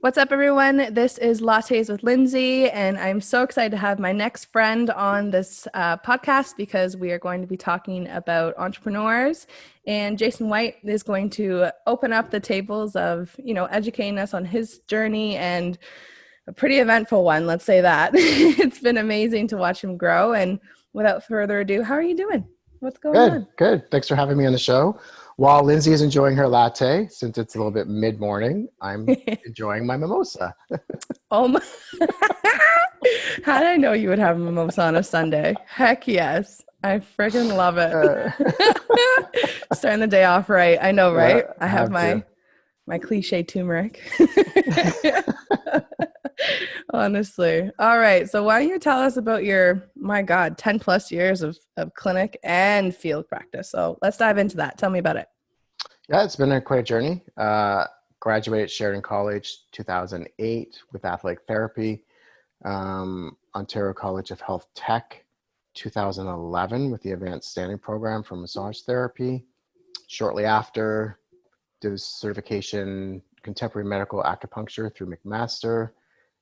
What's up, everyone? This is Lattes with Lindsay, and I'm so excited to have my next friend on this podcast because we are going to be talking about entrepreneurs. And Jason White is going to open up the tables of, educating us on his journey, and a pretty eventful one, let's say that. It's been amazing to watch him grow. And without further ado, how are you doing? What's going on? Good. Thanks for having me on the show. While Lindsay is enjoying her latte, since it's a little bit mid-morning, I'm enjoying my mimosa. Oh my. How did I know you would have a mimosa on a Sunday? Heck yes. I freaking love it. Starting the day off right. I know, right? I have my cliche turmeric. Honestly. All right. So why don't you tell us about your, my God, 10 plus years of clinic and field practice. So let's dive into that. Tell me about it. Yeah, it's been quite a journey. Graduated Sheridan College 2008 with athletic therapy. Ontario College of Health Tech 2011 with the advanced standing program for massage therapy. Shortly after, did certification contemporary medical acupuncture through McMaster.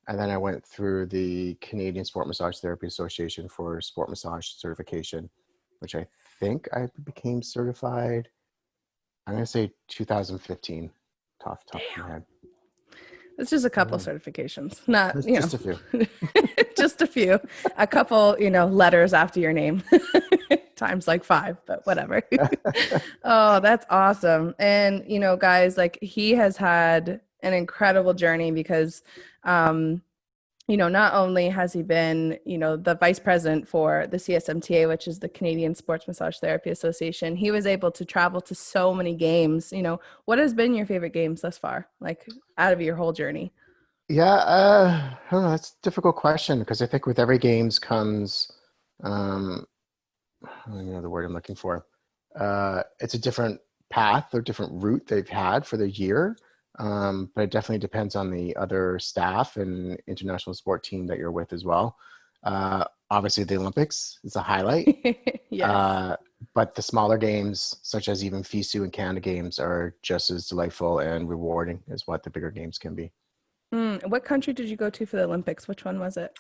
And then I went through the Canadian Sport Massage Therapy Association for sport massage certification, which I think I became certified, I'm going to say 2015. Tough of my head. It's just a couple certifications, not, just a few. Just a few. A couple, letters after your name. Times like 5, but whatever. Oh, that's awesome. And, guys, like he has had an incredible journey because, not only has he been, the vice president for the CSMTA, which is the Canadian Sports Massage Therapy Association, he was able to travel to so many games. What has been your favorite games thus far, like out of your whole journey? Yeah, I don't know. That's a difficult question because I think with every games comes, I don't know the word I'm looking for. It's a different path or different route they've had for the year. But it definitely depends on the other staff and international sport team that you're with as well. Obviously, the Olympics is a highlight. Yes. But the smaller games, such as even FISU and Canada games, are just as delightful and rewarding as what the bigger games can be. What country did you go to for the Olympics? Which one was it?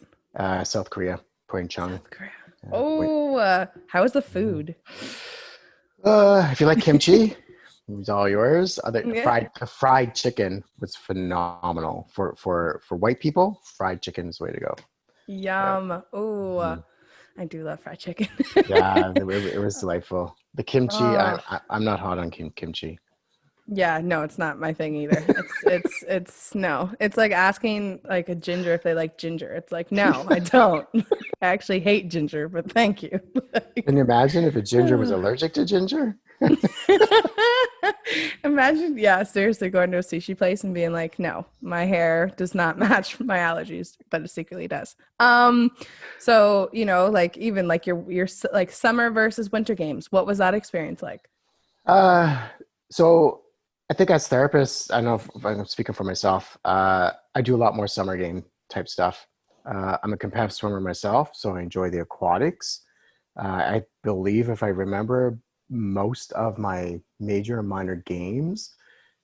South Korea, Pyeongchang. South Korea. How was the food? If you like kimchi, it's all yours. Yeah. Fried chicken was phenomenal for white people. Fried chicken is the way to go. Yum. Yeah. Oh, I do love fried chicken. Yeah, it was delightful. The kimchi, Oh. I'm not hot on kimchi. Yeah, no, it's not my thing either. It's no. It's like asking like a ginger if they like ginger. It's like, no, I don't. I actually hate ginger, but thank you. Can you imagine if a ginger was allergic to ginger? Imagine, yeah, seriously, going to a sushi place and being like, no, my hair does not match my allergies, but it secretly does. So, like even like your like summer versus winter games, what was that experience like? So I think as therapists, I don't know if I'm speaking for myself, I do a lot more summer game type stuff. I'm a competitive swimmer myself, so I enjoy the aquatics. I believe if I remember, most of my major and minor games,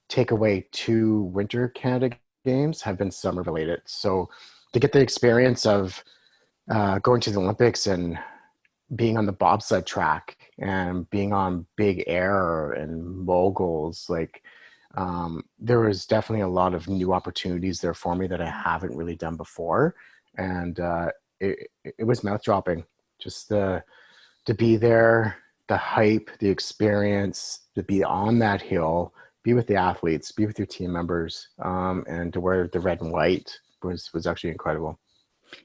take away 2 winter Canada games, have been summer related. So to get the experience of going to the Olympics and being on the bobsled track and being on big air and moguls, like there was definitely a lot of new opportunities there for me that I haven't really done before. And it was mouth dropping just to be there, the hype, the experience, to be on that hill, be with the athletes, be with your team members, and to wear the red and white was actually incredible.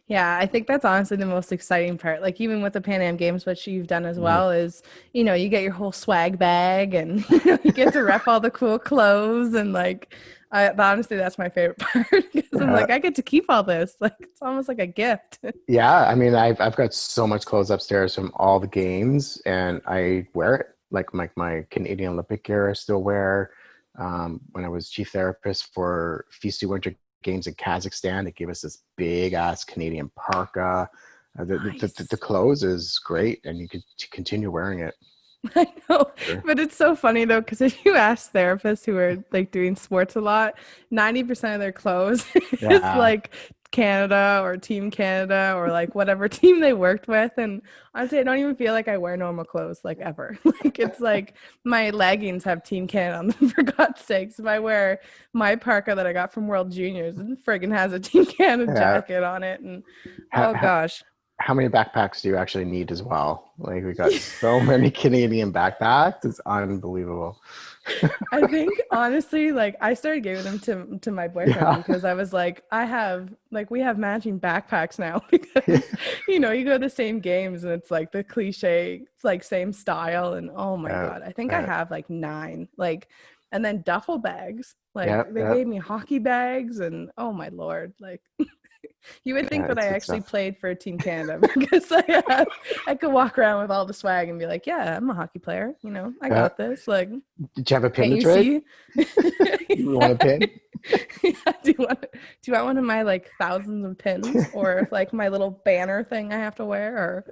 Yeah, I think that's honestly the most exciting part. Like even with the Pan Am Games, which you've done as Mhm. well, is you get your whole swag bag and you get to rep all the cool clothes and like honestly that's my favorite part because I'm Uh, like I get to keep all this. Like it's almost like a gift. yeah, I mean, I've got so much clothes upstairs from all the games, and I wear it. Like my Canadian Olympic gear, I still wear. When I was chief therapist for FISU Winter Games in Kazakhstan, they gave us this big ass Canadian parka. The Nice. clothes is great, and you could continue wearing it. I know, Sure. but it's so funny though, because if you ask therapists who are like doing sports a lot, 90% of their clothes is Yeah. like Canada or Team Canada or like whatever team they worked with. And honestly, I don't even feel like I wear normal clothes like ever. Like it's like my leggings have Team Canada on them for God's sakes. If I wear my parka that I got from World Juniors, it friggin' has a Team Canada Yeah. jacket on it. And How, oh how, gosh. how many backpacks do you actually need as well? Like we got so many Canadian backpacks. It's unbelievable. I think honestly, like I started giving them to my boyfriend Yeah. because I was like, I have like we have matching backpacks now because you go to the same games and it's like the cliche, it's like same style and oh my Yeah. God, I think I Yeah. have like nine like and then duffel bags. Like Yeah. they Yeah. gave me hockey bags and oh my Lord, like you would think Yeah. that I It's good actually stuff. played for Team Canada because I could walk around with all the swag and be like, yeah, I'm a hockey player, I Yeah. got this. Like Did you have a pin can't to you trade? see? You want a pin? Yeah, do you want one of my like thousands of pins or like my little banner thing I have to wear? Or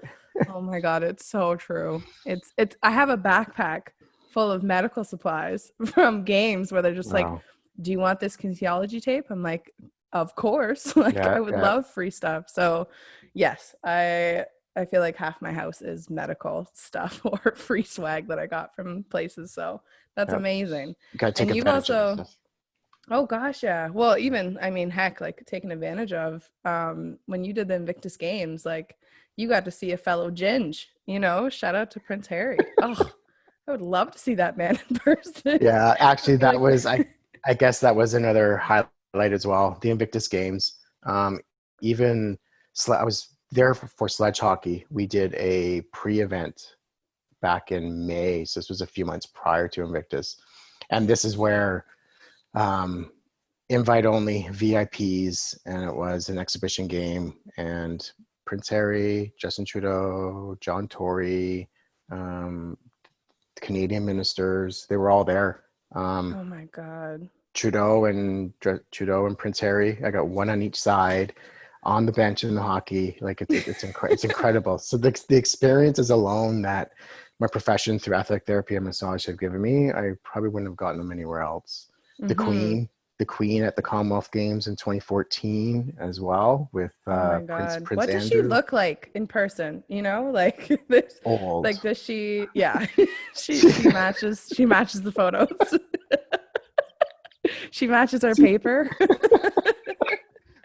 oh my God, it's so true. It's I have a backpack full of medical supplies from games where they're just like, Wow. do you want this kinesiology tape? I'm like, of course. Like Yeah. I would Yeah. love free stuff. So yes, I feel like half my house is medical stuff or free swag that I got from places. So that's Yeah. amazing. You gotta take And you've advantage of this also, stuff. oh gosh, yeah. Well, even I mean, heck, like taken advantage of when you did the Invictus Games, like you got to see a fellow Ginge, Shout out to Prince Harry. Oh, I would love to see that man in person. Yeah. I Actually, feel that like was I guess that was another highlight as well. The Invictus Games. Even I was there for sledge hockey. We did a pre-event back in May. So this was a few months prior to Invictus. And this is where um, invite only VIPs, and it was an exhibition game. And Prince Harry, Justin Trudeau, John Tory, um, Canadian ministers, they were all there. Um, oh my God. Trudeau and Prince Harry. I got one on each side on the bench in the hockey. Like it's incredible. So the experiences alone that my profession through athletic therapy and massage have given me, I probably wouldn't have gotten them anywhere else. The Mm-hmm. Queen, the Queen at the Commonwealth Games in 2014 as well with Oh my Prince God. Prince What does she Andrew. look like in person? Like this, like Old. does she yeah. She matches the photos. She matches our paper.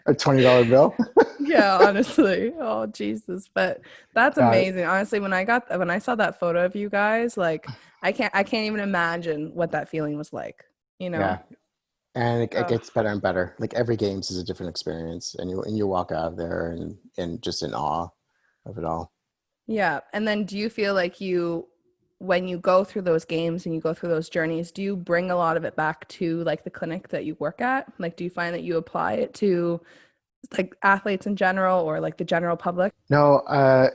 A $20 bill. Yeah, honestly. Oh, Jesus. But that's Yeah, amazing. Honestly, when I saw that photo of you guys, like I can't even imagine what that feeling was like, you know? yeah. And it Oh, gets better and better. Like every games is a different experience, and you walk out of there and just in awe of it all. yeah. And then do you feel like when you go through those games and you go through those journeys, do you bring a lot of it back to like the clinic that you work at? Like, do you find that you apply it to like athletes in general or like the general public? No,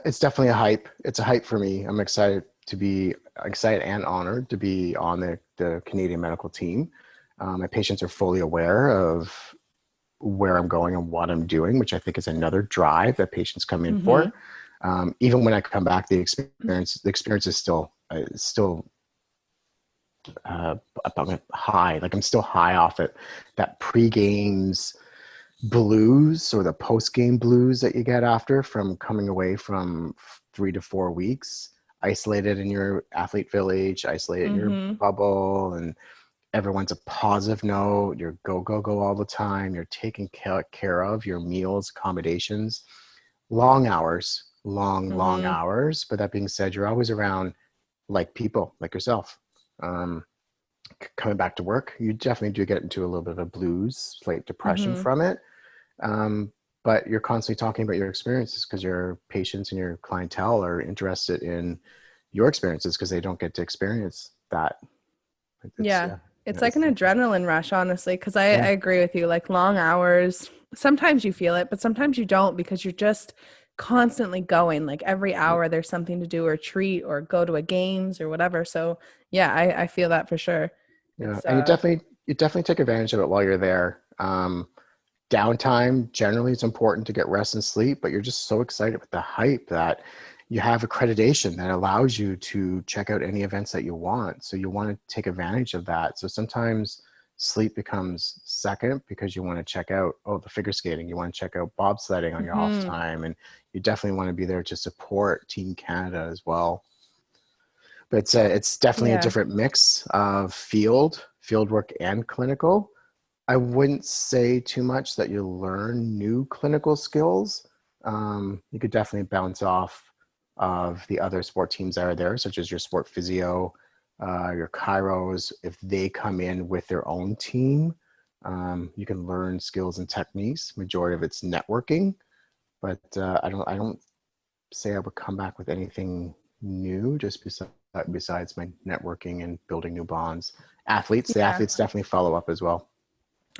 it's definitely a hype. It's a hype for me. I'm excited and honored to be on the Canadian medical team. My patients are fully aware of where I'm going and what I'm doing, which I think is another drive that patients come in Mm-hmm. for. Even when I come back, the experience is still high. Like I'm still high off it. That pre-games blues or the post-game blues that you get after from coming away from 3 to 4 weeks, isolated in your athlete village, isolated in your Mm-hmm. bubble, and everyone's a positive note. You're go, go, go all the time. You're taken care of, your meals, accommodations, long hours, long Mm-hmm. hours. But that being said, you're always around like people like yourself. Um, Coming back to work, you definitely do get into a little bit of a blues, slight depression Mm-hmm. from it. Um, but you're constantly talking about your experiences because your patients and your clientele are interested in your experiences because they don't get to experience that. It's Yeah. yeah, It's yeah, like an adrenaline rush, honestly, because I yeah, agree with you. Like long hours, sometimes you feel it, but sometimes you don't because you're just constantly going. Like every yeah, hour there's something to do or treat or go to a games or whatever. So yeah, I feel that for sure. yeah. It's And you definitely take advantage of it while you're there. Downtime generally it's important to get rest and sleep, but you're just so excited with the hype that you have accreditation that allows you to check out any events that you want. So you want to take advantage of that. So sometimes sleep becomes second because you want to check out, the figure skating, you want to check out bobsledding on your off Hmm. time, and you definitely want to be there to support Team Canada as well. But it's definitely a Yeah. different mix of field work and clinical. I wouldn't say too much that you learn new clinical skills. You could definitely bounce off of the other sport teams that are there, such as your sport physio, your chiros. If they come in with their own team, you can learn skills and techniques. Majority of it's networking, but I don't say I would come back with anything new just besides my networking and building new bonds. The Yeah. athletes definitely follow up as well.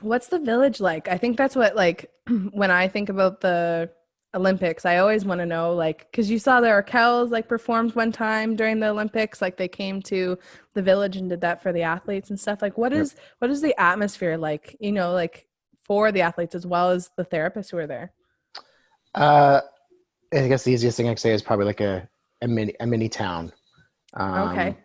What's the village like? I think that's what like when I think about the Olympics, I always want to know like because you saw the Arkells like performed one time during the Olympics, like they came to the village and did that for the athletes and stuff. Like Yep. what is the atmosphere like, like for the athletes as well as the therapists who are there? Uh, I guess the easiest thing I can say is probably like a mini town. Okay. Um,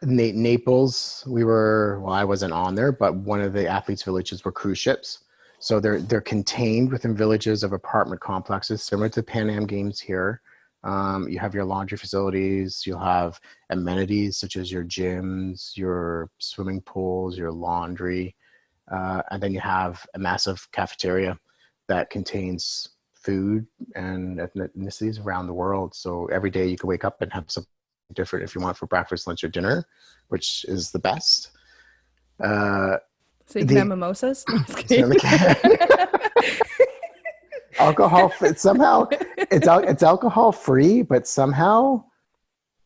Naples, I wasn't on there, but one of the athletes' villages were cruise ships. So they're contained within villages of apartment complexes, similar to the Pan Am Games here. You have your laundry facilities, you'll have amenities such as your gyms, your swimming pools, your laundry, and then you have a massive cafeteria that contains food and ethnicities around the world. So every day you can wake up and have something different if you want for breakfast, lunch, or dinner, which is the best. Uh, So you can have the mimosas? No, I'm just so kidding. we can alcohol somehow it's alcohol free, but somehow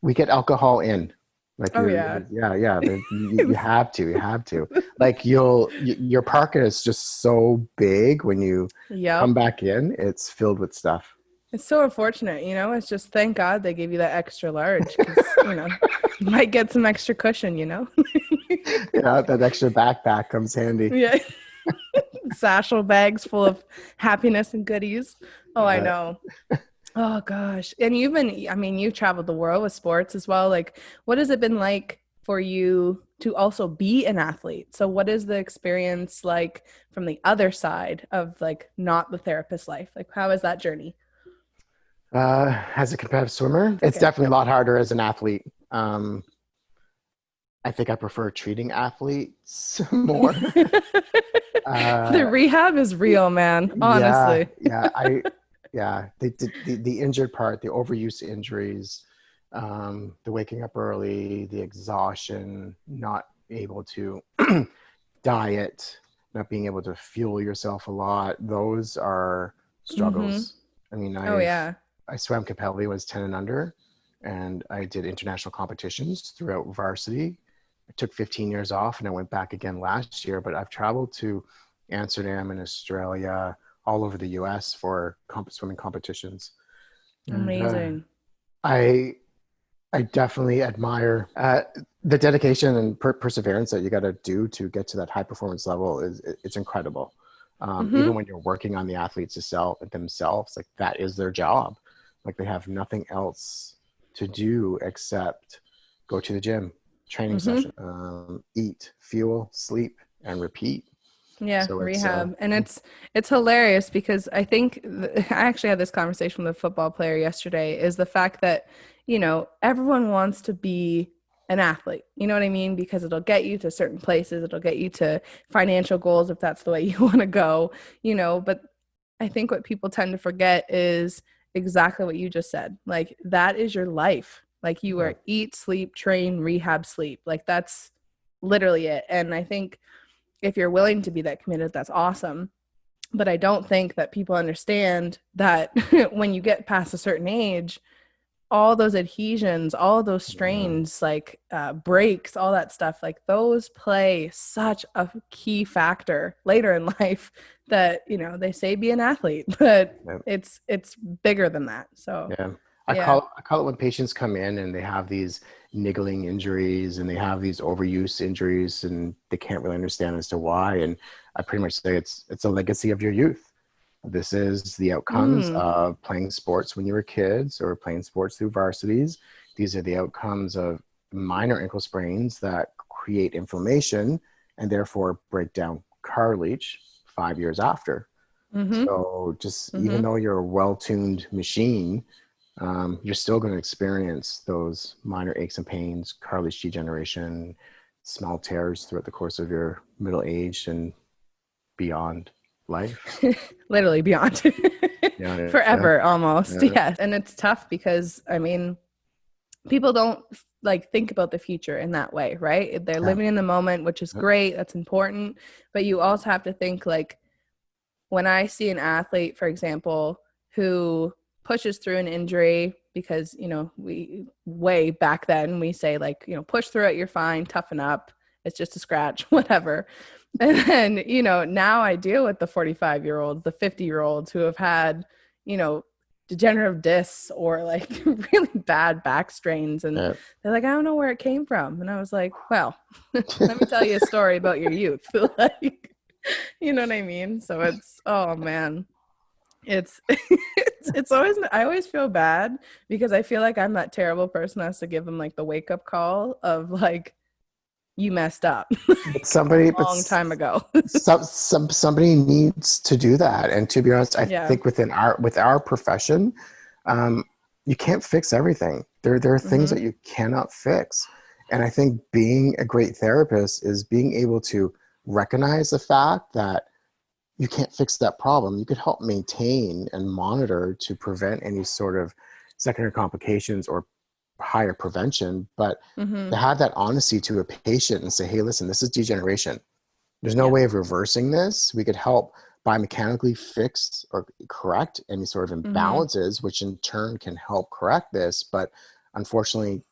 we get alcohol in. Like Oh yeah. yeah. You have to. Like your parka is just so big when you come Yep. back in, it's filled with stuff. It's so unfortunate, It's just thank God they gave you that extra large because, you might get some extra cushion. That extra backpack comes handy. Yeah. Satchel bags full of happiness and goodies. Oh, I Uh, know. Oh gosh. And you've traveled the world with sports as well. Like, what has it been like for you to also be an athlete? So what is the experience like from the other side of like not the therapist life? Like, how is that journey? as a competitive swimmer, It's it's okay. definitely a lot harder as an athlete. I think I prefer treating athletes more. The uh, rehab is real, man. yeah, Honestly. yeah, the injured part, the overuse injuries, the waking up early, the exhaustion, not able to diet, not being able to fuel yourself a lot. Those are Mm-hmm. struggles. I mean, Oh yeah. I swam competitively, was 10 and under, and I did international competitions throughout varsity. I took 15 years off and I went back again last year, but I've traveled to Amsterdam and Australia, all over the US for swimming competitions. And Amazing. I I definitely admire the dedication and perseverance that you got to do to get to that high performance level. It's incredible. Even Mm-hmm. when you're working on the athletes themselves, like that is their job. Like they have nothing else to do except go to the gym, training Mm-hmm. session, eat, fuel, sleep, and repeat. Yeah, So rehab. And it's hilarious because I think I actually had this conversation with a football player yesterday is the fact that, everyone wants to be an athlete. You know what I mean? Because it'll get you to certain places, it'll get you to financial goals if that's the way you want to go, but I think what people tend to forget is exactly what you just said. Like that is your life. Like you yeah, are eat, sleep, train, rehab, sleep. Like that's literally it. And I think if you're willing to be that committed, that's awesome. But I don't think that people understand that when you get past a certain age, all those adhesions, all those yeah, strains, like breaks, all that stuff, like those play such a key factor later in life that, they say be an athlete, but yeah. it's bigger than that. So Yeah. yeah. I call it when patients come in and they have these niggling injuries and they have these overuse injuries and they can't really understand as to why. And I pretty much say it's a legacy of your youth. This is the outcomes Mm. of playing sports when you were kids or playing sports through varsities. These are the outcomes of minor ankle sprains that create inflammation and therefore break down cartilage 5 years after. Mm-hmm. So just even Mm-hmm. though you're a well-tuned machine, you're still going to experience those minor aches and pains, cartilage degeneration, small tears throughout the course of your middle age and beyond life. Literally beyond. Yeah, yeah, Forever almost. yeah, Yes. And it's tough because I mean, people don't like think about the future in that way, right? They're yeah, living in the moment, which is yeah. great. That's important. But you also have to think like when I see an athlete, for example, who pushes through an injury because, you know, we way back then we say like, you know, push through it, you're fine, toughen up. It's just a scratch, whatever. And then, you know, now I deal with the 45-year-olds, the 50-year-olds who have had, you know, degenerative discs or like really bad back strains. And Yeah. they're like, I don't know where it came from. And I was like, well, let me tell you a story about your youth. Like, you know what I mean? So it's, oh man, it's it's always, I always feel bad because I feel like I'm that terrible person that has to give them like the wake up call of like, you messed up But like somebody, a long time ago. somebody needs to do that. And to be honest, I Yeah. think with our profession, um, you can't fix everything. There are things Mm-hmm. that you cannot fix. And I think being a great therapist is being able to recognize the fact that you can't fix that problem. You could help maintain and monitor to prevent any sort of secondary complications or higher prevention, but Mm-hmm. to have that honesty to a patient and say, hey, listen, this is degeneration. There's no Yeah. way of reversing this. We could help biomechanically fix or correct any sort of Mm-hmm. imbalances, which in turn can help correct this. But unfortunately,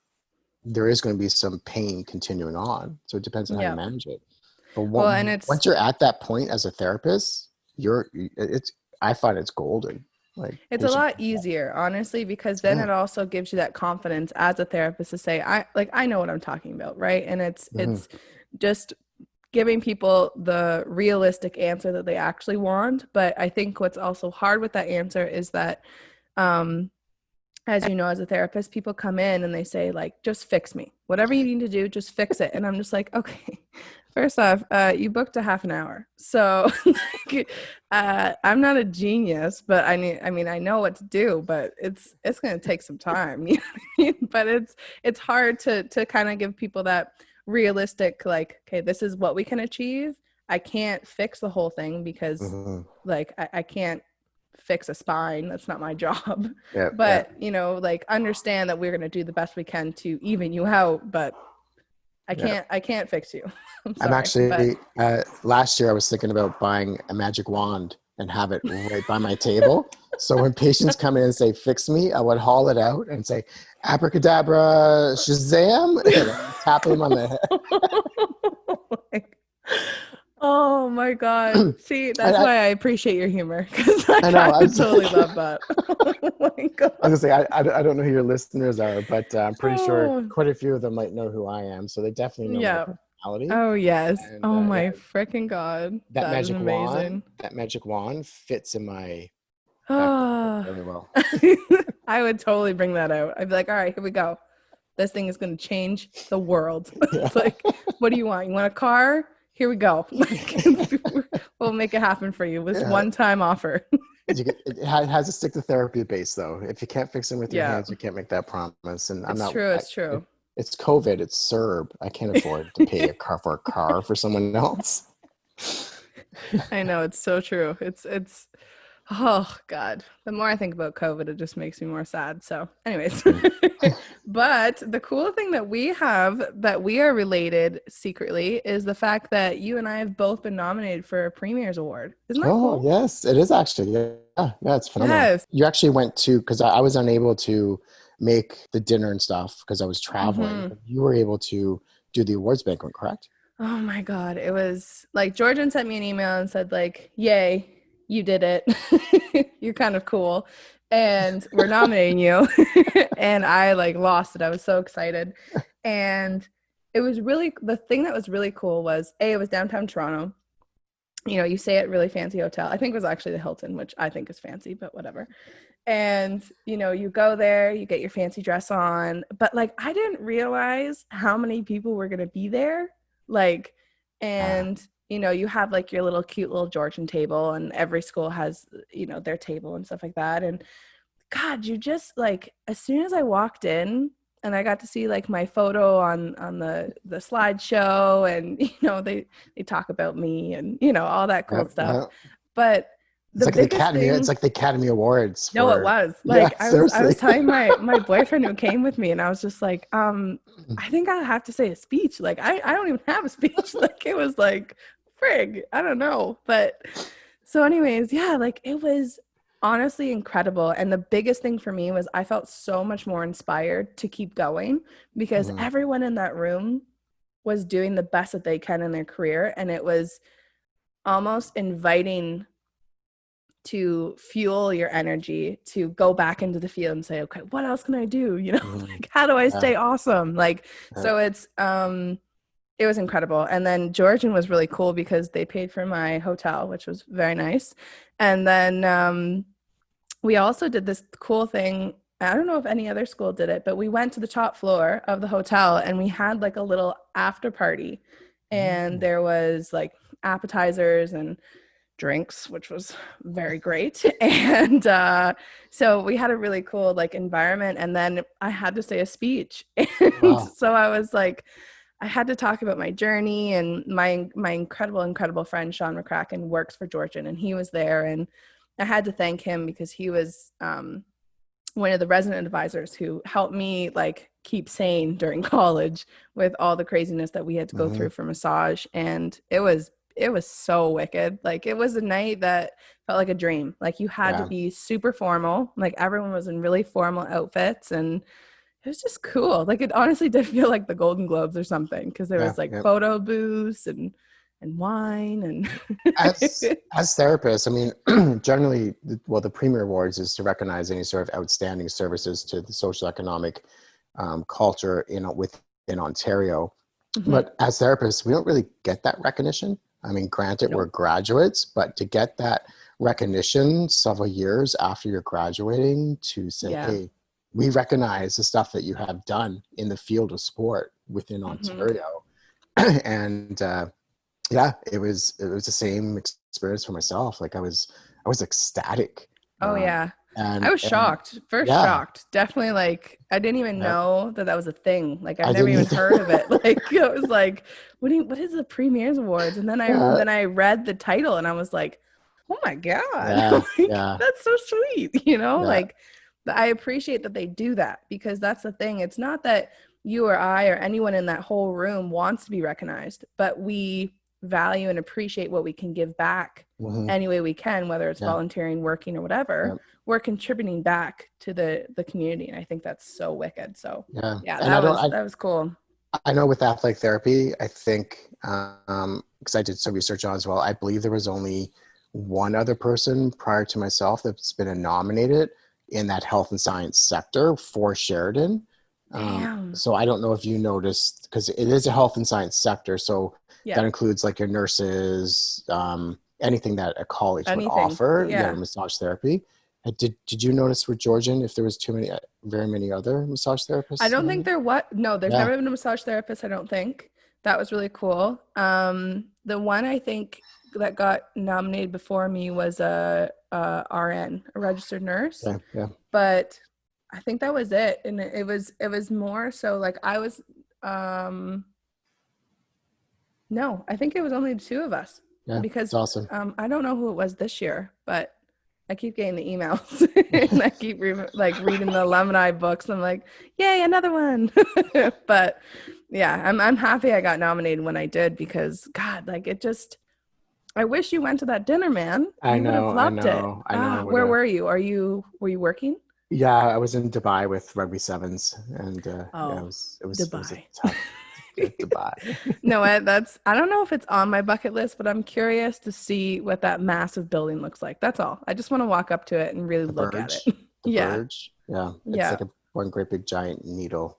there is going to be some pain continuing on. So it depends on how you Yeah. manage it. But Well, and it's, once you're at that point as a therapist, I find it's golden. Like it's a patients, lot easier, honestly, because then yeah, it also gives you that confidence as a therapist to say, I know what I'm talking about, right? And mhm, it's just giving people the realistic answer that they actually want. But I think what's also hard with that answer is that, um, as you know, as a therapist, people come in and they say, like, just fix me. Whatever you need to do, just fix it. And I'm just like, okay, first off, you booked a half an hour. So like, I'm not a genius, but I mean, I know what to do, but it's going to take some time. You know what I mean? But it's hard to kind of give people that realistic, like, okay, this is what we can achieve. I can't fix the whole thing because mhm. like I can't fix a spine. That's not my job. Yeah, yeah, But, you know, like understand that we're going to do the best we can to even you out, but yeah. I can't fix you. I'm I'm sorry. But actually last year I was thinking about buying a magic wand and have it right by my table. So when patients come in and say, fix me, I would haul it out and say, abracadabra, shazam, and I'm tapping him on the head. like, oh my God. See, And that's why I appreciate your humor because like I know, I would totally love that. Oh my I God. was gonna say, I don't know who your listeners are, but I'm pretty sure Oh, quite a few of them might know who I am. So they definitely know my yeah. personality. Oh, yes. And Oh yeah, my freaking God. That is amazing. that magic wand fits in my back pocket Oh, very well. I would totally bring that out. I'd be like, all right, here we go. This thing is going to change the world. Yeah. It's like, what do you want? You want a car? Here we go. Like, we'll make it happen for you. This Yeah. one-time offer. It has a stick to therapy base though. If you can't fix them with your Yeah, hands, you can't make that promise. And I'm it's not. true. It's true. It's COVID. It's CERB. I can't afford to pay a car for someone else. I know it's so true. It's oh God. The more I think about COVID, it just makes me more sad. So, anyways. But the cool thing that we have that we are related secretly is the fact that you and I have both been nominated for a Premier's Award. Isn't that Oh cool? yes, it is actually. Yeah, yeah, it's phenomenal. Yes. You actually went to because I was unable to make the dinner and stuff because I was traveling, Hmm. but you were able to do the awards banquet, correct? Oh my God. It was like Georgian sent me an email and said, like, yay, you did it. You're kind of cool. And we're nominating you. And I like lost it. I was so excited. And it was really the thing that was really cool was A, it was downtown Toronto. you know, you stay at really fancy hotel. I think it was actually the Hilton, which I think is fancy, but whatever. And, you know, you go there, you get your fancy dress on, but like I didn't realize how many people were going to be there. Like, Yeah. and you know, you have like your little cute little Georgian table, and every school has, you know, their table and stuff like that. And God, you just like, as soon as I walked in and I got to see like my photo on the slideshow, and you know, they talk about me and you know, all that cool Yeah. stuff. Yeah. But It's the like the biggest Academy. It's thing, like the Academy Awards no, it for. was Yeah, like I was seriously. telling my boyfriend who came with me, and I was just like, I think I have to say a speech. Like I don't even have a speech. Like it was like frig, I don't know. But so anyways, yeah, like it was honestly incredible. And the biggest thing for me was I felt so much more inspired to keep going because Mhm. everyone in that room was doing the best that they can in their career, and it was almost inviting to fuel your energy to go back into the field and say, okay, what else can I do? You know, Mhm. like how do I Yeah. stay awesome? Like, Yeah. so it was incredible. And then Georgian was really cool because they paid for my hotel, which was very nice. And then we also did this cool thing. I don't know if any other school did it, but we went to the top floor of the hotel and we had like a little after party. And Mhm. there was like appetizers and drinks, which was very great. And so we had a really cool like environment. And then I had to say a speech. And Wow. so I was like, I had to talk about my journey, and my incredible friend Sean McCracken works for Georgian, and he was there, and I had to thank him because he was one of the resident advisors who helped me like keep sane during college with all the craziness that we had to go Hmm. through for massage. And it was so wicked. Like it was a night that felt like a dream. Like you had to Yeah. be super formal, like everyone was in really formal outfits, and it was just cool. Like it honestly did feel like the Golden Globes or something, because there Yeah. was like Yeah. photo booths and wine and As therapists, I mean, generally, well, the Premier Awards is to recognize any sort of outstanding services to the social economic culture within Ontario. Mhm. But as therapists, we don't really get that recognition. I mean, granted, we're Nope. graduates, but to get that recognition several years after you're graduating to say, Yeah. hey, we recognize the stuff that you have done in the field of sport within Mhm. Ontario. And yeah, it was the same experience for myself. Like I was ecstatic. Oh Um, yeah. I and was and shocked. First yeah, shocked. Definitely like I didn't even yeah, know that that was a thing. Like I've I never didn't even either. heard of it. Like it was like what is the Premier's Awards? And then I uh, then I read the title and I was like, "Oh my God." yeah, Like yeah, that's so sweet, you know? yeah. Like I appreciate that they do that, because that's the thing. It's not that you or I or anyone in that whole room wants to be recognized, but we value and appreciate what we can give back Hmm. any way we can, whether it's Yeah, volunteering, working, or whatever. yeah, We're contributing back to the community, and I think that's so wicked. So yeah. yeah, And I don't. that was cool. I know with athletic therapy, I think because I did some research on it as well. I believe there was only one other person prior to myself that's been nominated in that health and science sector for Sheridan. Damn. So I don't know if you noticed, because it is a health and science sector. So Yeah. that includes like your nurses, anything that a college would Anything. offer, yeah, Yeah. massage therapy. Did you notice with Georgian if there was very many other massage I therapists don't think nominated? there what no, there's Yeah. never been a massage therapist, I don't think. That was really cool. The one I think that got nominated before me was a RN, a registered nurse, Yeah. Yeah. but I think that was it. And it was more so like I was um no, I think it was only the two of us, Yeah, it's because awesome. I don't know who it was this year, but I keep getting the emails and I keep like reading the alumni books. I'm like, yay, another one. But yeah, I'm happy I got nominated when I did, because God, like it just, I wish you went to that dinner, man. I You would have know, I loved it. know, I know. I Ah, would where have. were you? Were you working? Yeah, I was in Dubai with rugby sevens, and yeah, it Oh, was it was it was a Dubai. tough Dubai. No, I don't know if it's on my bucket list, but I'm curious to see what that massive building looks like. That's all. I just want to walk up to it and really The look at Verge, it. the Yeah. Verge. Yeah, it's Yeah. like a one great big giant needle.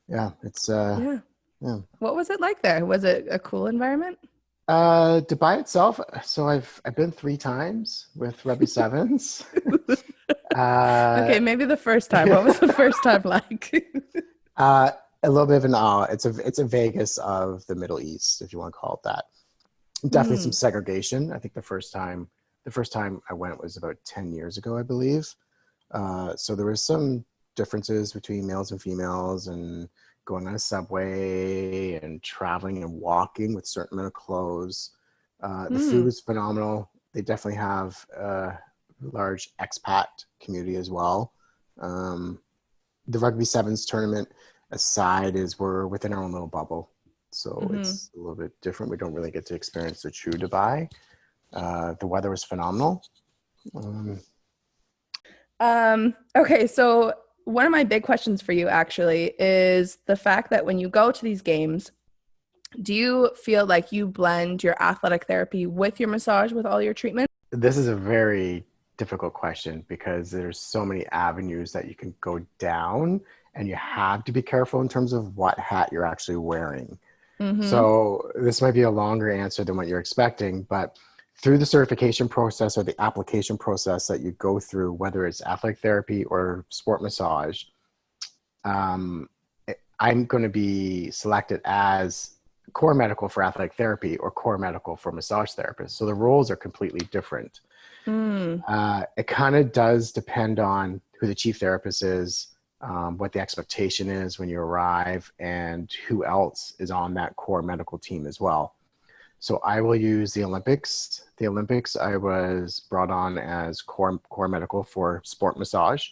Yeah, it's Yeah. yeah. What was it like there? Was it a cool environment? Dubai itself. So I've been 3 times with Rugby Sevens. Uh, Okay, maybe the first time. What was the first time like? uh, a little bit of an awe. It's a Vegas of the Middle East, if you want to call it that. Definitely some Mm, segregation. I think the first time I went was about 10 years ago, I believe. So there was some differences between males and females, and going on a subway and traveling and walking with certain amount of clothes. The food mm, was phenomenal. They definitely have a large expat community as well. Um, the Rugby Sevens tournament aside is we're within our own little bubble. So mm-hmm. it's a little bit different. We don't really get to experience the true Dubai. The weather was phenomenal. Um, Okay, so one of my big questions for you actually is the fact that when you go to these games, do you feel like you blend your athletic therapy with your massage with all your treatment? this is a very difficult question because there's so many avenues that you can go down, and you have to be careful in terms of what hat you're actually wearing. Mm-hmm. So this might be a longer answer than what you're expecting, but through the certification process or the application process that you go through, whether it's athletic therapy or sport massage, um, I'm going to be selected as core medical for athletic therapy or core medical for massage therapist. So the roles are completely different. Mm, It kind of does depend on who the chief therapist is, what the expectation is when you arrive, and who else is on that core medical team as well. So I will use the Olympics. The Olympics, I was brought on as core medical for sport massage.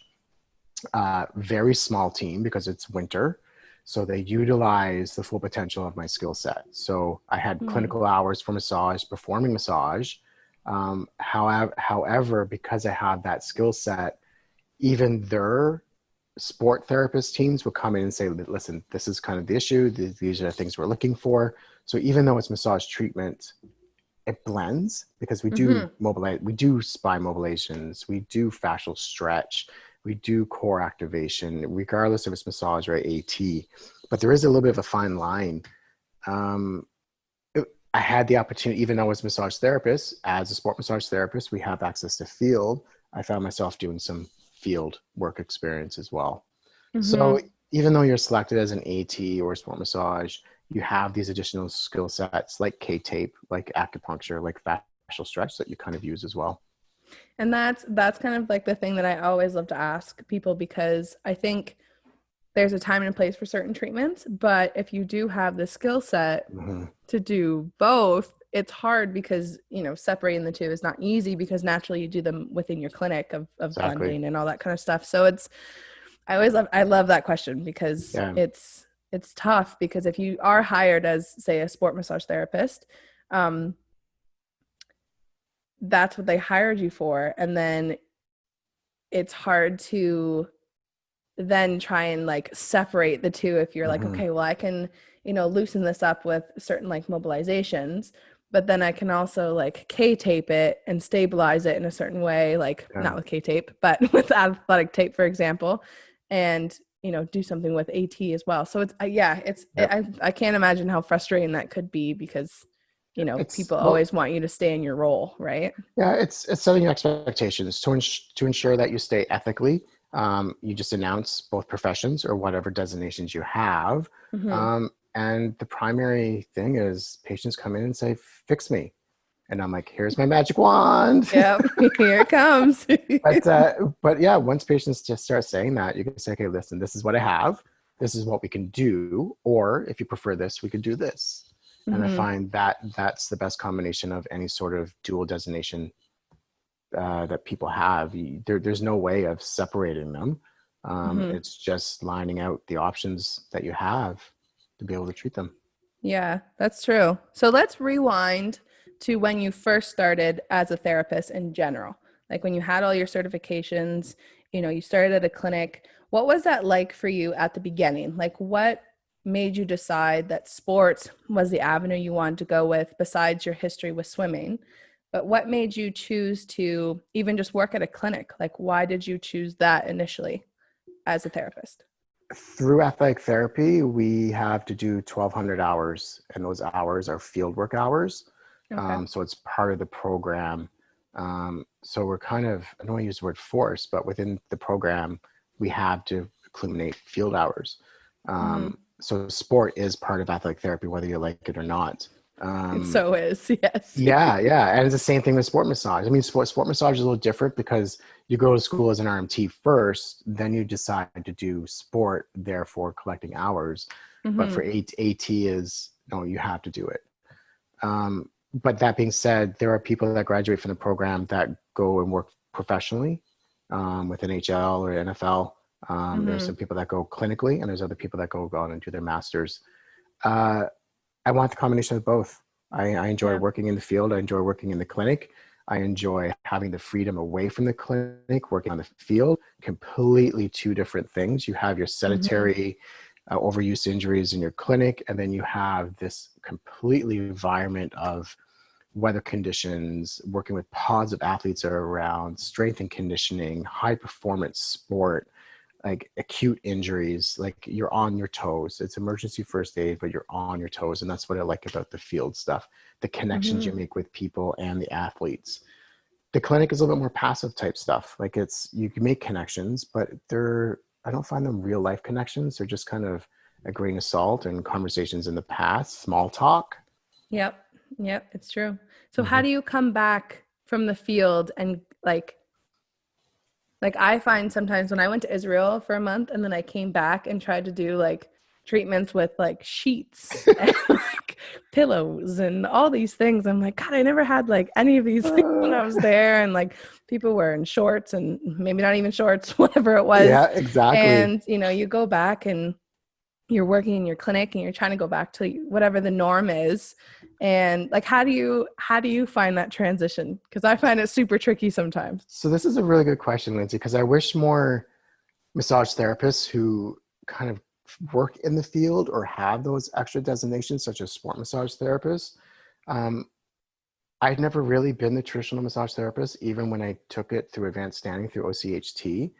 Very small team because it's winter. So they utilize the full potential of my skill set. So I had mm, clinical hours for massage, performing massage. However, because I have that skill set, even their sport therapist teams would come in and say, listen, this is kind of the issue. These are the things we're looking for. So even though it's massage treatment, it blends because we do mm-hmm. mobilize, we do spine mobilizations, we do fascial stretch, we do core activation, regardless if it's massage or AT. But there is a little bit of a fine line. Um, I had the opportunity, even though I was a massage therapist, as a sport massage therapist, we have access to field. I found myself doing some field work experience as well. So Mm-hmm. even though you're selected as an AT or sport massage, you have these additional skill sets like K-tape, like acupuncture, like fascial stretch that you kind of use as well. And that's kind of like the thing that I always love to ask people because I think there's a time and a place for certain treatments, but if you do have the skill set Mm-hmm. to do both, it's hard because, separating the two is not easy because naturally you do them within your clinic of Exactly. blending and all that kind of stuff. So I love that question because Yeah. it's tough because if you are hired as, say, a sport massage therapist, um, that's what they hired you for. And then it's hard to then try and like separate the two if you're like, Mm-hmm. okay, well, I can, loosen this up with certain like mobilizations, but then I can also like K-tape it and stabilize it in a certain way, like Yeah. not with K-tape, but with athletic tape, for example, and do something with AT as well. So it's yeah, Yep. I can't imagine how frustrating that could be because It's people well, always want you to stay in your role, right? yeah, it's setting expectations to ensure that you stay ethically. You just announce both professions or whatever designations you have. Mm-hmm. And the primary thing is patients come in and say, fix me. And I'm like, here's my magic wand. Yep, here it comes. But yeah, once patients just start saying that, you can say, okay, listen, this is what I have. This is what we can do. Or if you prefer this, we could do this. And I Mm-hmm. find that that's the best combination of any sort of dual designation that people have. There's no way of separating them. Mm-hmm. It's just lining out the options that you have to be able to treat them. Yeah, that's true. So let's rewind to when you first started as a therapist in general. Like when you had all your certifications, you started at a clinic. What was that like for you at the beginning? Like what made you decide that sports was the avenue you wanted to go with besides your history with swimming? But what made you choose to even just work at a clinic? Like why did you choose that initially as a therapist? Through athletic therapy, we have to do 1,200 hours, and those hours are field work hours. Okay. So it's part of the program. So we're kind of, I don't want to use the word force, but within the program, we have to accumulate field hours. Mm-hmm. So sport is part of athletic therapy, whether you like it or not. It Um, so is. Yes. yeah, yeah. And it's the same thing with sport massage. I mean, sport massage is a little different because you go to school as an RMT first, then you decide to do sport, therefore collecting hours. But Mm-hmm. for AT is, no, you have to do it. But that being said, there are people that graduate from the program that go and work professionally with NHL or NFL. There's Mm-hmm. some people that go clinically, and there's other people that go on and do their masters. Uh, I want the combination of both. I enjoy Yeah. working in the field. I enjoy working in the clinic. I enjoy having the freedom away from the clinic, working on the field. Completely two different things. You have your Mm-hmm. sedentary overuse injuries in your clinic, and then you have this completely environment of weather conditions, working with pods of athletes that are around, strength and conditioning, high performance sport, like acute injuries, like you're on your toes. It's emergency first aid, but you're on your toes. And that's what I like about the field stuff, the connections Mm-hmm. you make with people and the athletes. The clinic is a little bit more passive type stuff. Like it's, you can make connections, but I don't find them real life connections. They're just kind of a grain of salt and conversations in the past, small talk. Yep. Yep. It's true. So how Mm-hmm. do you come back from the field and like I find sometimes when I went to Israel for a month and then I came back and tried to do like treatments with like sheets and like pillows and all these things. I'm like, God, I never had like any of these things when I was there. And like people were in shorts and maybe not even shorts, whatever it Yeah, was. exactly. And, you go back and you're working in your clinic and you're trying to go back to whatever the norm is. And like, how do you find that transition? Because I find it super tricky sometimes. So this is a really good question, Lindsay, because I wish more massage therapists who kind of work in the field or have those extra designations, such as sport massage therapists. Um, I've never really been the traditional massage therapist, even when I took it through advanced standing through OCHT.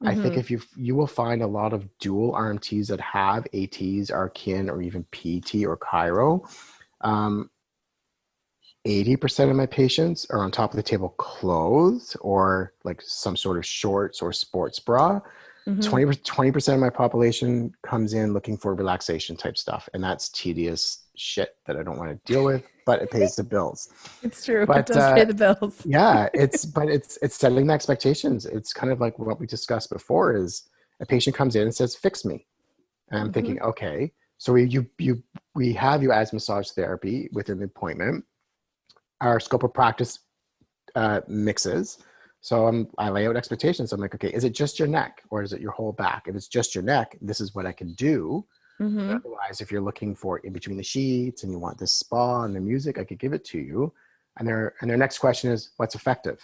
I think Mm-hmm. if you will find a lot of dual RMTs that have ATs, Arkin, or even PT or Chiro. Um, 80% of my patients are on top of the table clothes or like some sort of shorts or sports bra. Mm-hmm. 20% of my population comes in looking for relaxation type stuff. And that's tedious shit that I don't want to deal with, but it pays the bills. It's true. It But does pay the bills. yeah, it's setting the expectations. It's kind of like what we discussed before is a patient comes in and says, fix me. And I'm Mm-hmm. thinking, okay, so we have you as massage therapy within the appointment. Our scope of practice mixes. So I lay out expectations. I'm like, okay, is it just your neck or is it your whole back? If it's just your neck, this is what I can do. But Mm-hmm. otherwise, if you're looking for in between the sheets and you want this spa and the music, I could give it to you. And their next question is, what's effective?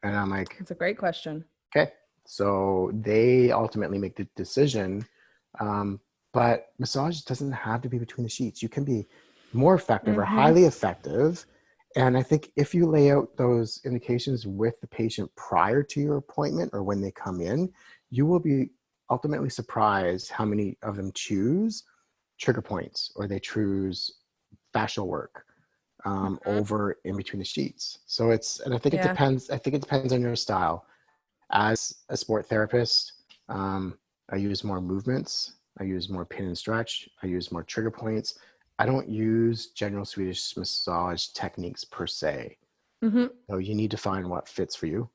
And I'm like, It's a great question. okay. So they ultimately make the decision. Um, but massage doesn't have to be between the sheets. You can be more effective or Mm-hmm. highly effective. And I think if you lay out those indications with the patient prior to your appointment or when they come in, you will be ultimately surprised how many of them choose trigger points or they choose fascial work Mm-hmm. over in between the sheets. So and I think it Yeah. depends. I think it depends on your style. As a sport therapist, I use more movements. I use more pin and stretch. I use more trigger points. I don't use general Swedish massage techniques per se. Mm-hmm. So you need to find what fits for you.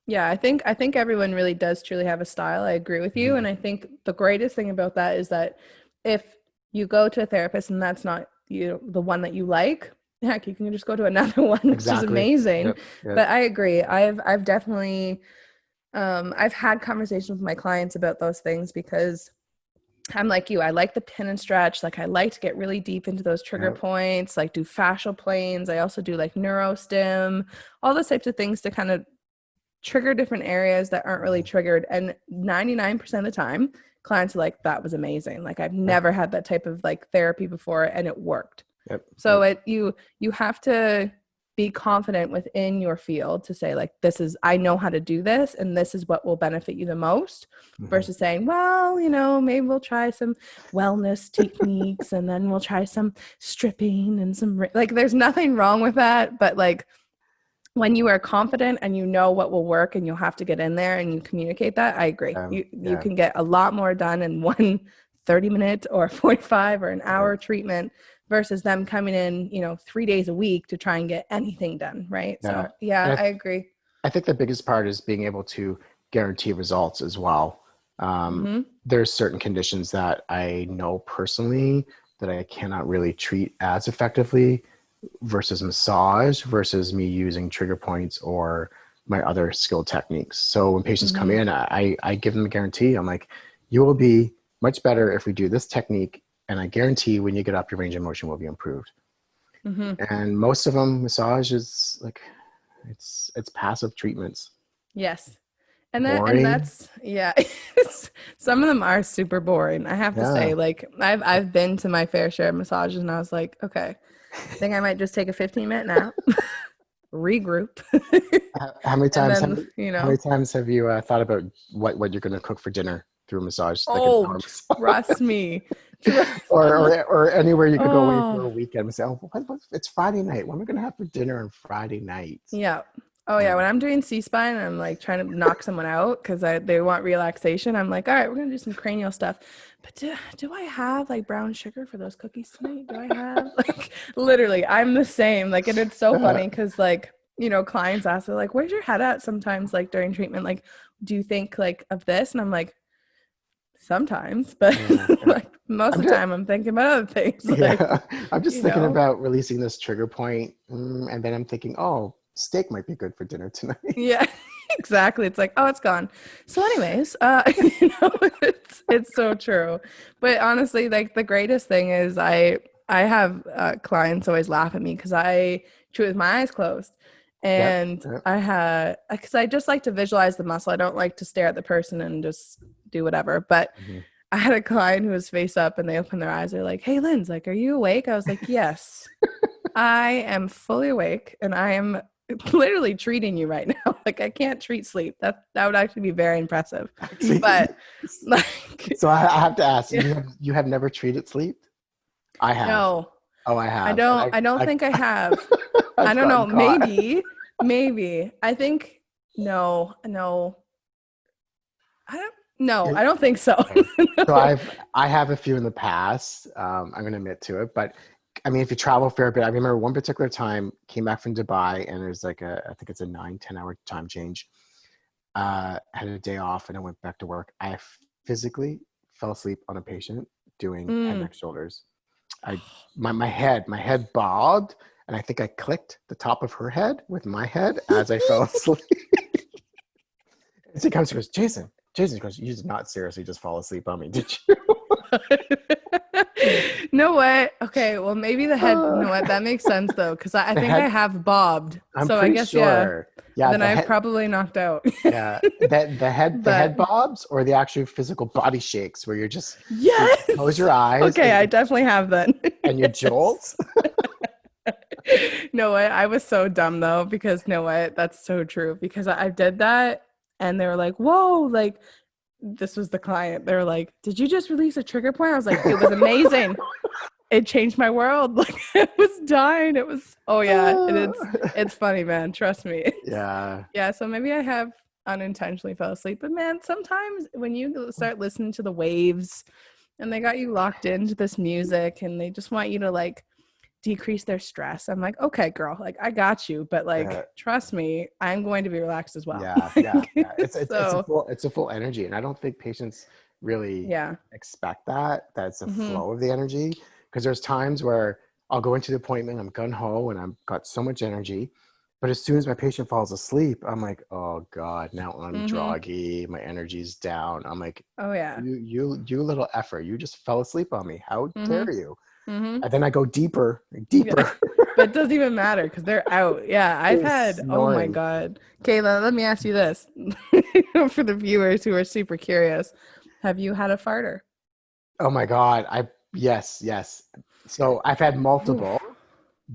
Yeah, I think everyone really does truly have a style. I agree with you. Mhm. And I think the greatest thing about that is that if you go to a therapist and that's not the one that you like, heck, you can just go to another one, which is Exactly. amazing. Yep. Yep. But I agree. I've definitely I've had conversations with my clients about those things because I'm like you. I like the pin and stretch. Like I like to get really deep into those trigger Yep. points, like do fascial planes. I also do like neurostim, all those types of things to kind of trigger different areas that aren't really Mhm. triggered. And 99% of the time, clients are like, that was amazing. Like I've Yeah. never had that type of like therapy before and it worked. Yep. So Yep. you have to be confident within your field to say like, I know how to do this and this is what will benefit you the most, versus saying, well, maybe we'll try some wellness techniques and then we'll try some stripping and like, there's nothing wrong with that. But like, when you are confident and you know what will work and you'll have to get in there and you communicate that, I agree. You can get a lot more done in one 30-minute or 45 or an hour treatment versus them coming in, 3 days a week to try and get anything done. Right. Yeah. So yeah, I agree. I think the biggest part is being able to guarantee results as well. There's certain conditions that I know personally that I cannot really treat as effectively versus massage versus me using trigger points or my other skill techniques. So when patients come in, I give them a guarantee. I'm like, you will be much better if we do this technique. And I guarantee when you get up, your range of motion will be improved. And most of them, massage is like, it's passive treatments. Yes. And that's some of them are super boring. I have to say, like I've been to my fair share of massages and I was like, okay, I think I might just take a 15-minute nap, regroup. How many times have you thought about what you're going to cook for dinner through a massage? Trust me. Or anywhere you could go away for a weekend and say, it's Friday night. What am I going to have for dinner on Friday night? Yeah. Oh yeah. When I'm doing C-spine and I'm like trying to knock someone out because they want relaxation, I'm like, all right, we're going to do some cranial stuff. But do I have like brown sugar for those cookies tonight? Do I have like, literally, I'm the same. Like, and it's so funny because like, clients ask, they're like, where's your head at sometimes, like during treatment? Like, do you think like of this? And I'm like, sometimes, but like most of the time I'm thinking about other things. Like, I'm just thinking about releasing this trigger point. And then I'm thinking, steak might be good for dinner tonight. Yeah, exactly. It's like, it's gone. So anyways, it's so true. But honestly, like the greatest thing is I have clients always laugh at me because I treat with my eyes closed. And because I just like to visualize the muscle. I don't like to stare at the person and just do whatever. But I had a client who was face up and they opened their eyes. They're like, hey, Linz, like, are you awake? I was like, yes, I am fully awake and I am literally treating you right now. Like I can't treat sleep. That would actually be very impressive. But like, so I have to ask, you have never treated sleep? I have. No. Oh, I have. I don't think I have. I don't know. Caught. Maybe. I think no. I don't think so. No. So I have a few in the past. I'm going to admit to it, but I mean, if you travel a fair bit, I remember one particular time came back from Dubai and there's like I think it's a 9-10 hour time change. Had a day off and I went back to work. I physically fell asleep on a patient doing head, neck, shoulders. My head bobbed and I think I clicked the top of her head with my head as I fell asleep. And she comes and goes, Jason goes, you did not seriously just fall asleep on me, did you? No way. Okay, well maybe the head. You know what? That makes sense though, because I think I have bobbed. So I guess sure. Yeah. Then I've probably knocked out. Yeah. The head bobs or the actual physical body shakes where you're just you close your eyes. Okay, I definitely have then. And you jolt. No way. I was so dumb though, because that's so true. Because I did that and they were like, whoa, like this was the client. They were like, did you just release a trigger point? I was like, it was amazing. It changed my world. Like I was dying. It was, and it's funny, man. Trust me. Yeah. So maybe I have unintentionally fell asleep, but man, sometimes when you start listening to the waves and they got you locked into this music and they just want you to like decrease their stress. I'm like, okay, girl, like I got you, but like, trust me, I'm going to be relaxed as well. Yeah. It's a full energy. And I don't think patients really expect that it's a flow of the energy. Because there's times where I'll go into the appointment, I'm gung-ho and I've got so much energy. But as soon as my patient falls asleep, I'm like, oh God, now I'm groggy. My energy's down. I'm like, oh yeah, you little effer, you just fell asleep on me. How dare you? And then I go deeper. Yeah. But it doesn't even matter because they're out. Yeah, I've had snoring. Oh my God. Kayla, let me ask you this. For the viewers who are super curious, have you had a farter? Oh my God. Yes. So I've had multiple,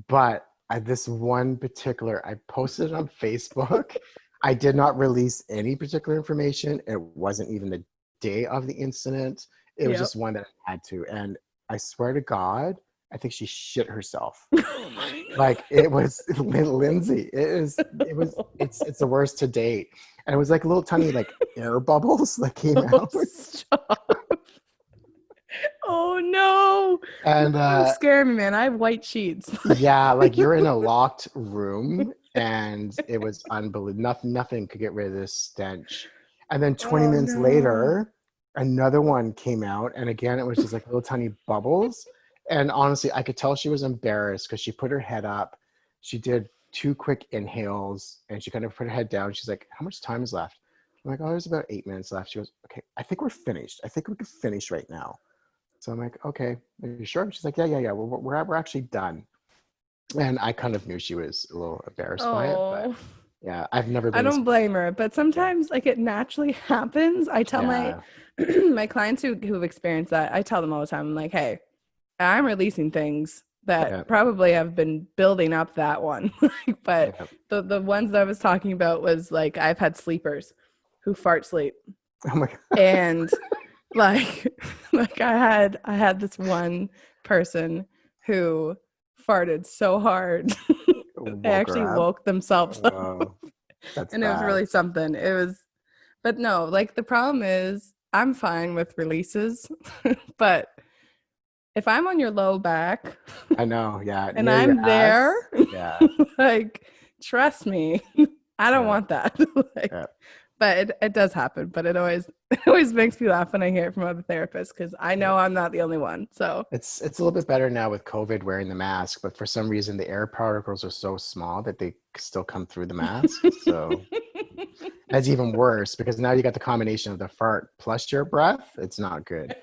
but this one particular, I posted it on Facebook. I did not release any particular information. It wasn't even the day of the incident. It was Yep. just one that I had to. And I swear to God, I think she shit herself. Oh my Like it was Lindsay. It's the worst to date. And it was like little tiny like air bubbles that came God. Oh, out. stop. Oh no. And Don't scare me, man. I have white sheets. yeah, like you're in a locked room and it was unbelievable. Nothing could get rid of this stench. And then 20 Oh minutes no. later, another one came out. And again, it was just like little tiny bubbles. And honestly, I could tell she was embarrassed because she put her head up. She did 2 quick inhales and she kind of put her head down. She's like, how much time is left? I'm like, oh, there's about 8 minutes left. She goes, okay, I think we're finished. I think we can finish right now. So I'm like, okay, are you sure? She's like, yeah. We're actually done. And I kind of knew she was a little embarrassed by it, but Oh, yeah, I've never I been as don't blame her, but yeah, sometimes like it naturally happens. I tell my yeah, my clients who've experienced that, I tell them all the time, I'm like, hey, I'm releasing things yeah, that probably have been building up that one. But yeah. the ones that I was talking about was like I've had sleepers who fart sleep. Oh my God. And like like I had this one person who farted so hard they Woke her actually up. woke themselves up. Oh, that's And it was bad. really something. It was, but no, like the problem is I'm fine with releases, but if I'm on your low back I know. Yeah, and near your I'm there, ass. Yeah, like trust me, I don't yeah, want that. Like, yeah. but it does happen, but it always makes me laugh when I hear it from other therapists because I Yeah. know I'm not the only one. So It's a little bit better now with COVID wearing the mask, but for some reason the air particles are so small that they still come through the mask. So that's even worse because now you got the combination of the fart plus your breath. It's not good.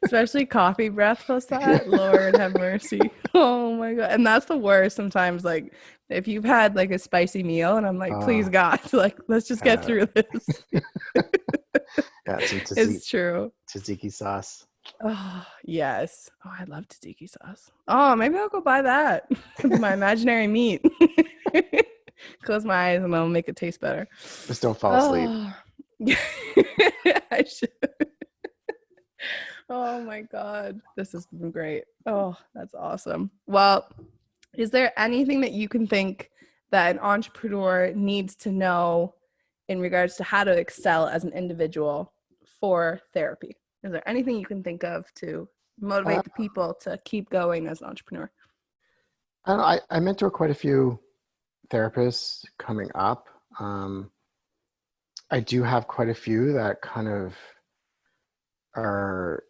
especially coffee breath plus that, Lord have mercy. Oh my God. And that's the worst sometimes. Like if you've had like a spicy meal and I'm like, please Uh, God, like let's just get uh, through this. yeah, some It's true. tzatziki sauce. Oh yes. Oh, I love tzatziki sauce. Oh, maybe I'll go buy that. My imaginary meat. Close my eyes and I'll make it taste better. Just don't fall asleep. Oh, I should. Oh my God. This has been great. Oh, that's awesome. Well, is there anything that you can think that an entrepreneur needs to know in regards to how to excel as an individual for therapy? Is there anything you can think of to Uh, motivate the people to keep going as an entrepreneur? I don't know, I mentor quite a few therapists coming up. Um, I do have quite a few that kind of are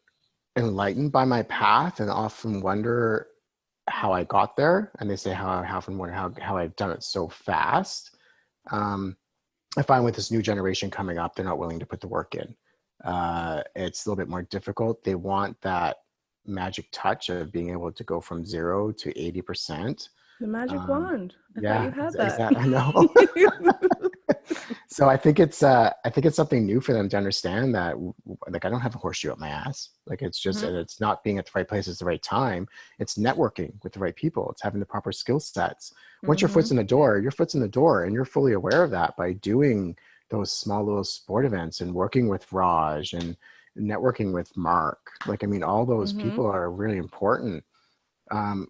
enlightened by my path and often wonder how I got there. And they say how I often wonder how I've done it so fast. Um, I find with this new generation coming up, they're not willing to put the work in. It's a little bit more difficult. They want that magic touch of being able to go from 0 to 80%. The magic wand. I thought you Yeah, had that. exactly. I know. So I think it's something new for them to understand that like I don't have a horseshoe up my ass. Like it's just Mhm, it's not being at the right place at the right time. It's networking with the right people. It's having the proper skill sets. Once your foot's mhm, in the door, your foot's in the door, and you're fully aware of that by doing those small little sport events and working with Raj and networking with Mark. Like I mean, all those mhm, people are really important. Um,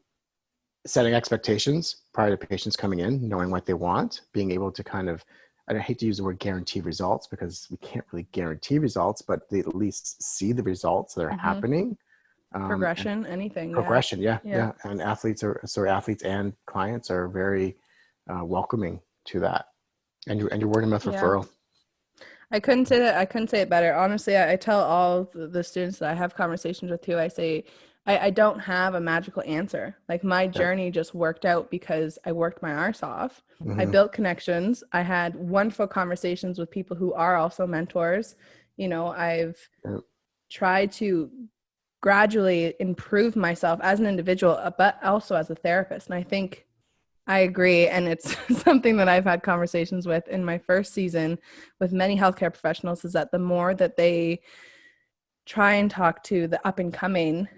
Setting expectations prior to patients coming in, knowing what they want, being able to kind of, I hate to use the word guarantee results because we can't really guarantee results, but they at least see the results that are mhm. happening. And Progression, anything. Yeah. progression, yeah, Yeah. yeah. And athletes and clients are very welcoming to that. And your word of mouth Yeah. referral. I couldn't say that. I couldn't say it better. Honestly, I tell all the students that I have conversations with too, I say, I don't have a magical answer. Like my Yeah. journey just worked out because I worked my arse off. I Mm-hmm. built connections. I had wonderful conversations with people who are also mentors. I've Yeah. tried to gradually improve myself as an individual, but also as a therapist. And I think I agree. And it's something that I've had conversations with in my first season with many healthcare professionals is that the more that they try and talk to the up and coming,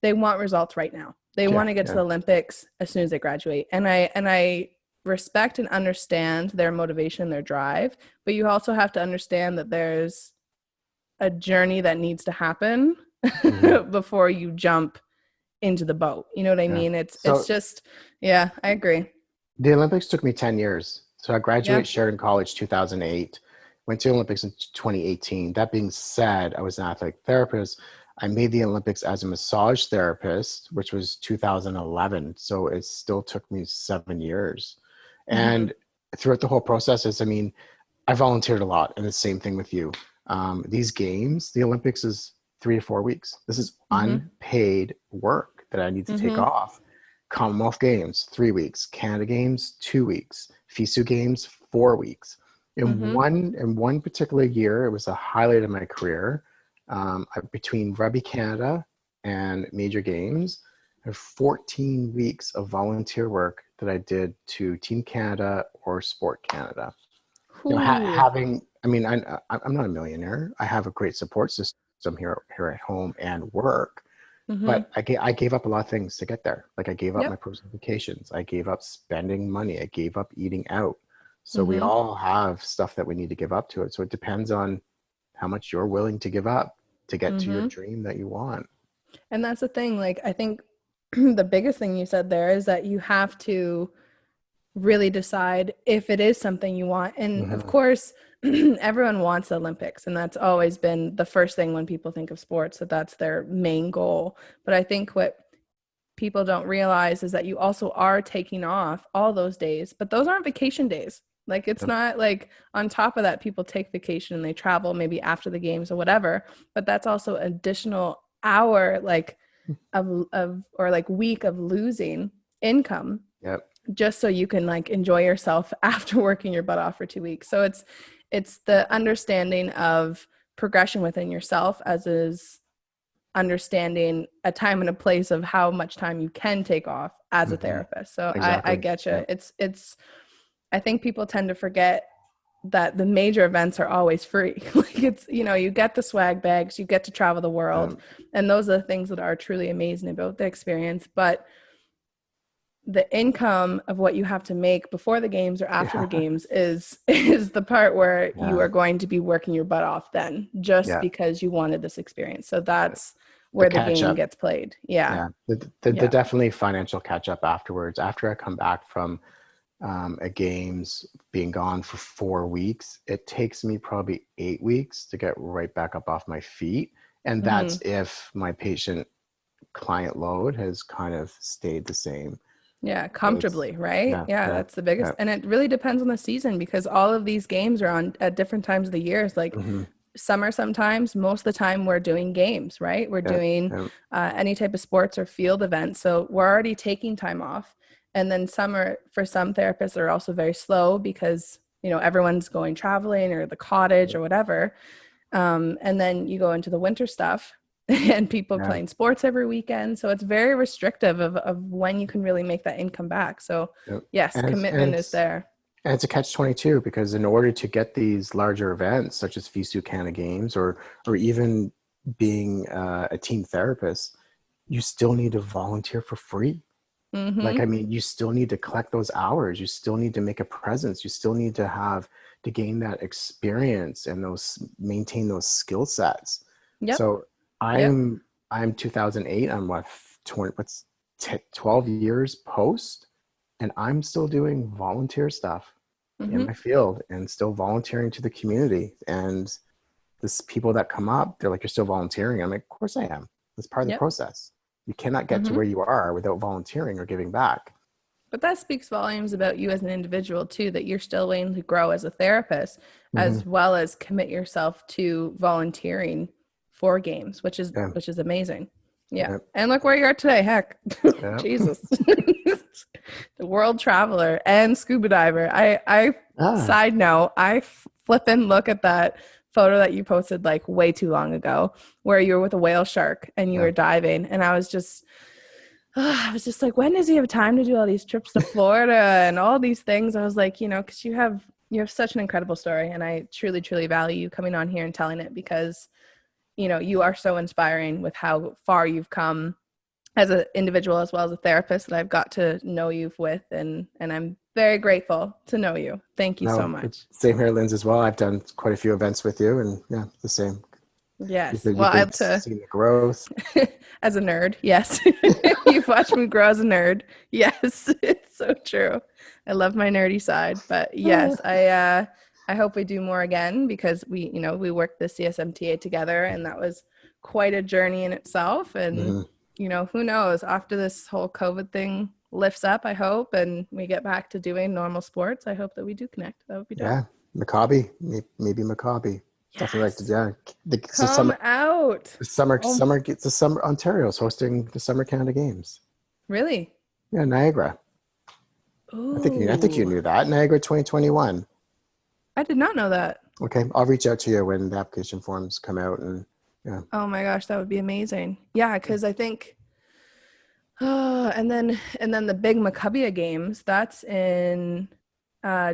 they want results right now. They Yeah, want to get to yeah. the Olympics as soon as they graduate. And I respect and understand their motivation, their drive, but you also have to understand that there's a journey that needs to happen Hmm. before you jump into the boat. You know what I Yeah. mean? It's So just, yeah, I agree. the Olympics took me 10 years. So I Yeah. graduated Sheridan College 2008, went to the Olympics in 2018. That being said, I was an athletic therapist. I made the Olympics as a massage therapist, which was 2011. So it still took me 7 years. Mm-hmm. And throughout the whole process, I mean, I volunteered a lot, and the same thing with you. These games, the Olympics is 3 to 4 weeks. This is Mm-hmm. unpaid work that I need to take Mm-hmm. off. Commonwealth Games, 3 weeks. Canada Games, 2 weeks. FISU Games, 4 weeks. Mm-hmm. In one particular year, it was a highlight of my career. Between Rugby Canada and major games, I have 14 weeks of volunteer work that I did to Team Canada or Sport Canada. Ooh. Having, I mean, I'm not a millionaire. I have a great support system here at home and work, Mm-hmm. but I gave up a lot of things to get there. Like I gave up my Yep. personal vacations. I gave up spending money. I gave up eating out. So we Mm-hmm. all have stuff that we need to give up to it. So it depends on how much you're willing to give up to get to your Mm-hmm. dream that you want. And that's the thing. Like, I think the biggest thing you said there is that you have to really decide if it is something you want. And of Hmm. course, everyone wants the Olympics, and that's always been the first thing when people think of sports, that that's their main goal. But I think what people don't realize is that you also are taking off all those days, but those aren't vacation days. Like it's Yep. not like on top of that, people take vacation and they travel maybe after the games or whatever, but that's also additional hour like of or like week of losing income Yep. just so you can like enjoy yourself after working your butt off for 2 weeks. So it's the understanding of progression within yourself as is understanding a time and a place of how much time you can take off as a Hmm. therapist. So I Exactly. get you. Yep. It's I think people tend to forget that the major events are always free. Like it's, you get the swag bags, you get to travel the world, Um, and those are the things that are truly amazing about the experience. But the income of what you have to make before the games or after the yeah. games is the part where you Yeah. are going to be working your butt off then just Yeah. because you wanted this experience. So that's The where the catch game up. gets played. Yeah. Yeah, the Yeah. definitely financial catch up afterwards. After I come back from a games being gone for 4 weeks, it takes me probably 8 weeks to get right back up off my feet. And that's Hmm. if my patient client load has kind of stayed the same. Yeah, So it's, comfortably, right? yeah, Yeah, yeah, that's the biggest. yeah. And it really depends on the season because all of these games are on at different times of the years. Like Hmm. summer, sometimes, most of the time, we're doing games, right? We're Yeah, doing yeah, any type of sports or field events. So we're already taking time off. And then summer, for some therapists, are also very slow because, everyone's going traveling or the cottage yeah, or whatever. And then you go into the winter stuff and people yeah, playing sports every weekend. So it's very restrictive of when you can really make that income back. So yeah. yes, And it's and commitment is it's there. and it's a catch 22 because in order to get these larger events such as FISU Canada Games or even being a team therapist, you still need to volunteer for free. Like, I Mm-hmm. mean, you still need to collect those hours. You still need to make a presence. You still need to have to gain that experience and maintain those skill sets. Yep. So Yep. I'm 2008. I'm what 20, 12 years post, and I'm still doing volunteer stuff in Mm-hmm. my field and still volunteering to the community. And this people that come up, they're like, "You're still volunteering?" I'm like, "Of course I am. That's part of the Yep. process. You cannot get to Mm-hmm. where you are without volunteering or giving back." But that speaks volumes about you as an individual too, that you're still willing to grow as a therapist, Hmm. as well as commit yourself to volunteering for games, which is Yeah, which is amazing. Yeah. yeah, And look where you are today. Heck. yeah. Jesus. The world traveler and scuba diver. I Ah, side note, I flip and look at that photo that you posted like way too long ago where you were with a whale shark and you yeah, were diving and I was just like, when does he have time to do all these trips to Florida and all these things? I was like, because you have such an incredible story, and I truly, truly value you coming on here and telling it because, you are so inspiring with how far you've come as an individual as well as a therapist that I've got to know you with, and I'm very grateful to know you. Thank you so No, much. it's same here, Linz, as well. I've done quite a few events with you, and yeah, the same. Yes. You've Well, I been have to, seeing the growth. as a nerd, yes. You've watched me grow as a nerd. Yes, it's so true. I love my nerdy side, but yes, I hope we do more again, because we worked the CSMTA together, and that was quite a journey in itself. And Hmm. who knows, after this whole COVID thing lifts up, I hope, and we get back to doing normal sports, I hope that we do connect. That would be dope. Yeah, Maccabi, maybe Maccabi. Definitely like to, Yes. yeah. The Come out. summer, Oh, it's the summer. Ontario's hosting the Summer Canada Games. really? Yeah, Niagara. I think you Ooh. knew that. Niagara 2021. I did not know that. Okay, I'll reach out to you when the application forms come out, and yeah. Oh my gosh, that would be amazing. Yeah, because I think, and then the big Maccabia games, that's in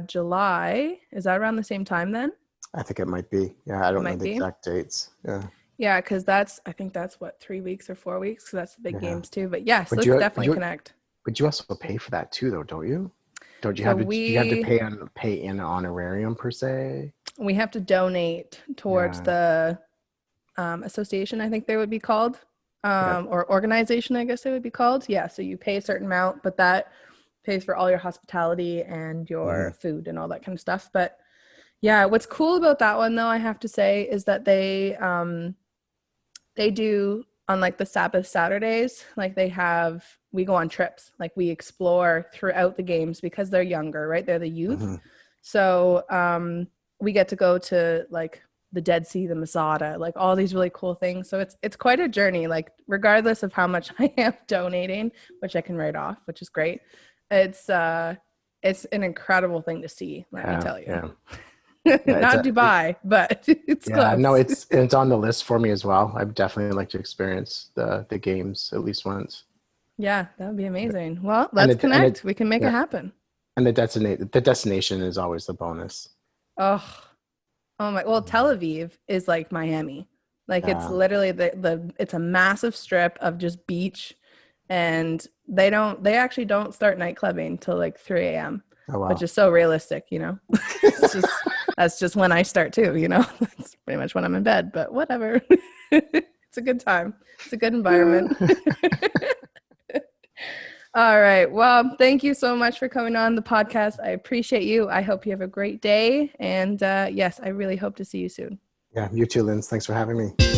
July. Is that around the same time then? I think it might be. Yeah, I It don't know might the be. exact dates. Yeah, Yeah, because I think that's what, 3 weeks or 4 weeks. So that's the big yeah. games too. But yes, But let's you, definitely connect. but you also pay for that too, though, don't you? Don't you So have to? Do you have to we pay in an honorarium per se? we have to donate towards Yeah, the association, I think they would be called, yeah. or organization, I guess they would be called. Yeah, so you pay a certain amount, but that pays for all your hospitality and Hmm. your food and all that kind of stuff. But yeah, what's cool about that one though, I have to say, is that they do on like the Sabbath Saturdays, like we go on trips, like we explore throughout the games because they're younger, right? They're the youth. Hmm. So we get to go to like the Dead Sea, the Masada, like all these really cool things. So it's quite a journey, like regardless of how much I am donating, which I can write off, which is great. It's an incredible thing to see, let me Yeah, tell you. yeah, yeah. Not Dubai, but it's Yeah. No, close. it's on the list for me as well. I'd definitely like to experience the games at least once. Yeah, that would be amazing. Well, And let's it connect. We can make it yeah, happen. and the destination is always the bonus. Oh, oh my. Well, Tel Aviv is like Miami. Like it's Yeah. literally it's a massive strip of just beach, and they actually don't start night clubbing till like 3 a.m., Oh which wow. is so realistic. It's just that's just when I start too. That's pretty much when I'm in bed, but whatever. It's a good time. It's a good environment. All right. Well, thank you so much for coming on the podcast. I appreciate you. I hope you have a great day. And yes, I really hope to see you soon. Yeah, you too, Linz. Thanks for having me.